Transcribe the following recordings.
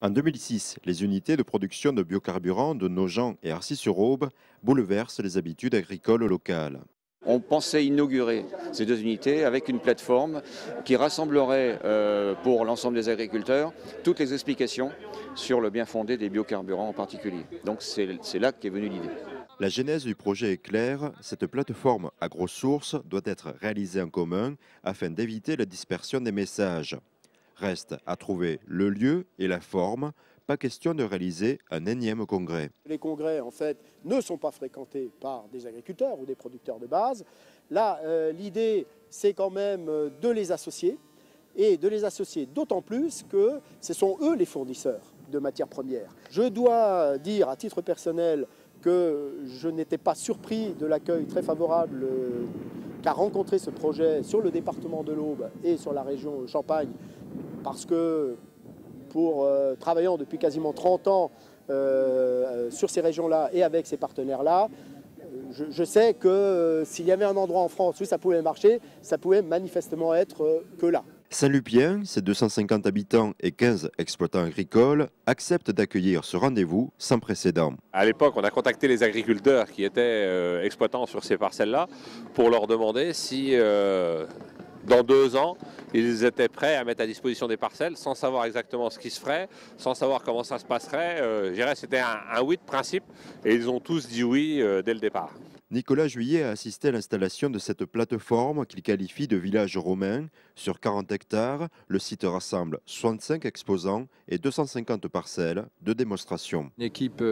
En 2006, les unités de production de biocarburants de Nogent et Arcis-sur-Aube bouleversent les habitudes agricoles locales. On pensait inaugurer ces deux unités avec une plateforme qui rassemblerait pour l'ensemble des agriculteurs toutes les explications sur le bien fondé des biocarburants en particulier. Donc c'est là qu'est venue l'idée. La genèse du projet est claire, cette plateforme AgroSource doit être réalisée en commun afin d'éviter la dispersion des messages. Reste à trouver le lieu et la forme, pas question de réaliser un énième congrès. Les congrès, en fait, ne sont pas fréquentés par des agriculteurs ou des producteurs de base. Là, l'idée, c'est quand même de les associer, et de les associer d'autant plus que ce sont eux les fournisseurs de matières premières. Je dois dire, à titre personnel, que je n'étais pas surpris de l'accueil très favorable qu'a rencontré ce projet sur le département de l'Aube et sur la région Champagne, parce que travaillant depuis quasiment 30 ans sur ces régions-là et avec ces partenaires-là, je sais que s'il y avait un endroit en France où ça pouvait marcher, ça pouvait manifestement être que là. Saint-Lupien, ses 250 habitants et 15 exploitants agricoles acceptent d'accueillir ce rendez-vous sans précédent. À l'époque, on a contacté les agriculteurs qui étaient exploitants sur ces parcelles-là pour leur demander si dans 2 ans, ils étaient prêts à mettre à disposition des parcelles sans savoir exactement ce qui se ferait, sans savoir comment ça se passerait. Je dirais que c'était un oui de principe et ils ont tous dit oui dès le départ. Nicolas Juillet a assisté à l'installation de cette plateforme qu'il qualifie de village romain. Sur 40 hectares, le site rassemble 65 exposants et 250 parcelles de démonstration. Une équipe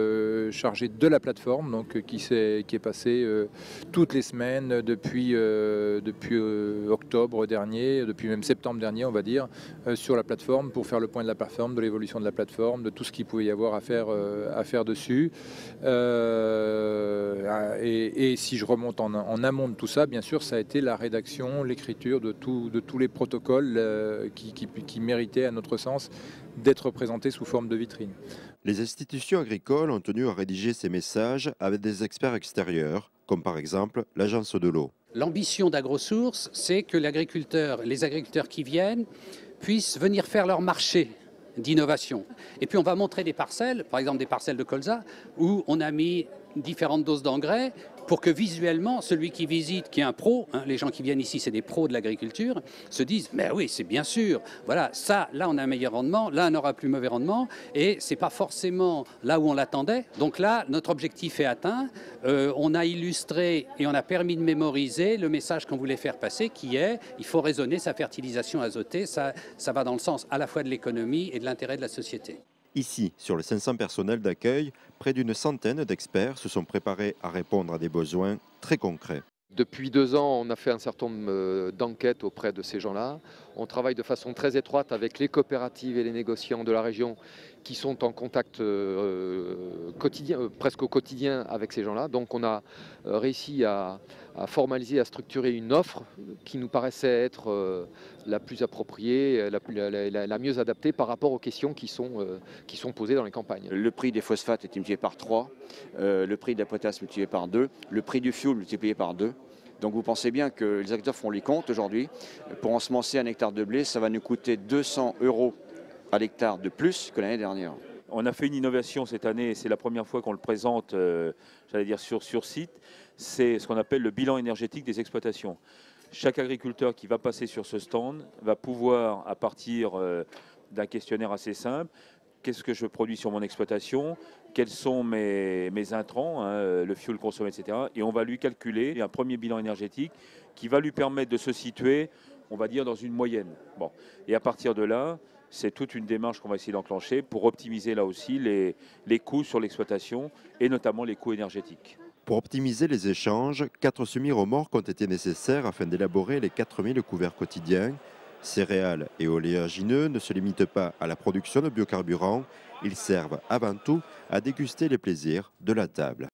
chargée de la plateforme, donc, qui est passée toutes les semaines depuis octobre dernier, depuis même septembre dernier, on va dire, sur la plateforme pour faire le point de la plateforme, de l'évolution de la plateforme, de tout ce qu'il pouvait y avoir à faire dessus. Et si je remonte en amont de tout ça, bien sûr, ça a été la rédaction, l'écriture de tous les protocoles qui méritaient, à notre sens, d'être présentés sous forme de vitrine. Les institutions agricoles ont tenu à rédiger ces messages avec des experts extérieurs, comme par exemple l'Agence de l'eau. L'ambition d'AgroSource, c'est que les agriculteurs qui viennent puissent venir faire leur marché d'innovation. Et puis on va montrer des parcelles, par exemple des parcelles de colza, où on a mis différentes doses d'engrais pour que visuellement, celui qui visite, qui est un pro, les gens qui viennent ici, c'est des pros de l'agriculture, se disent « mais oui, c'est bien sûr, voilà, ça, là on a un meilleur rendement, là on aura plus mauvais rendement, et c'est pas forcément là où on l'attendait. Donc là, notre objectif est atteint, on a illustré et on a permis de mémoriser le message qu'on voulait faire passer, qui est « il faut raisonner sa fertilisation azotée, ça va dans le sens à la fois de l'économie et de l'intérêt de la société ». Ici, sur les 500 personnels d'accueil, près d'une centaine d'experts se sont préparés à répondre à des besoins très concrets. Depuis 2 ans, on a fait un certain nombre d'enquêtes auprès de ces gens-là. On travaille de façon très étroite avec les coopératives et les négociants de la région qui sont en contact quotidien, presque au quotidien avec ces gens-là. Donc on a réussi à formaliser, à structurer une offre qui nous paraissait être la plus appropriée, la mieux adaptée par rapport aux questions qui sont posées dans les campagnes. Le prix des phosphates est multiplié par 3, le prix de la potasse multiplié par 2, le prix du fioul multiplié par 2. Donc vous pensez bien que les agriculteurs font les comptes aujourd'hui. Pour ensemencer un hectare de blé, ça va nous coûter 200 € à l'hectare de plus que l'année dernière. On a fait une innovation cette année, et c'est la première fois qu'on le présente, j'allais dire sur site, c'est ce qu'on appelle le bilan énergétique des exploitations. Chaque agriculteur qui va passer sur ce stand va pouvoir, à partir d'un questionnaire assez simple, qu'est-ce que je produis sur mon exploitation, quels sont mes intrants, le fioul consommé, etc. Et on va lui calculer un premier bilan énergétique qui va lui permettre de se situer, on va dire, dans une moyenne. Bon. Et à partir de là, c'est toute une démarche qu'on va essayer d'enclencher pour optimiser là aussi les coûts sur l'exploitation et notamment les coûts énergétiques. Pour optimiser les échanges, 4 semi-remorques ont été nécessaires afin d'élaborer les 4000 couverts quotidiens. Céréales et oléagineux ne se limitent pas à la production de biocarburants, ils servent avant tout à déguster les plaisirs de la table.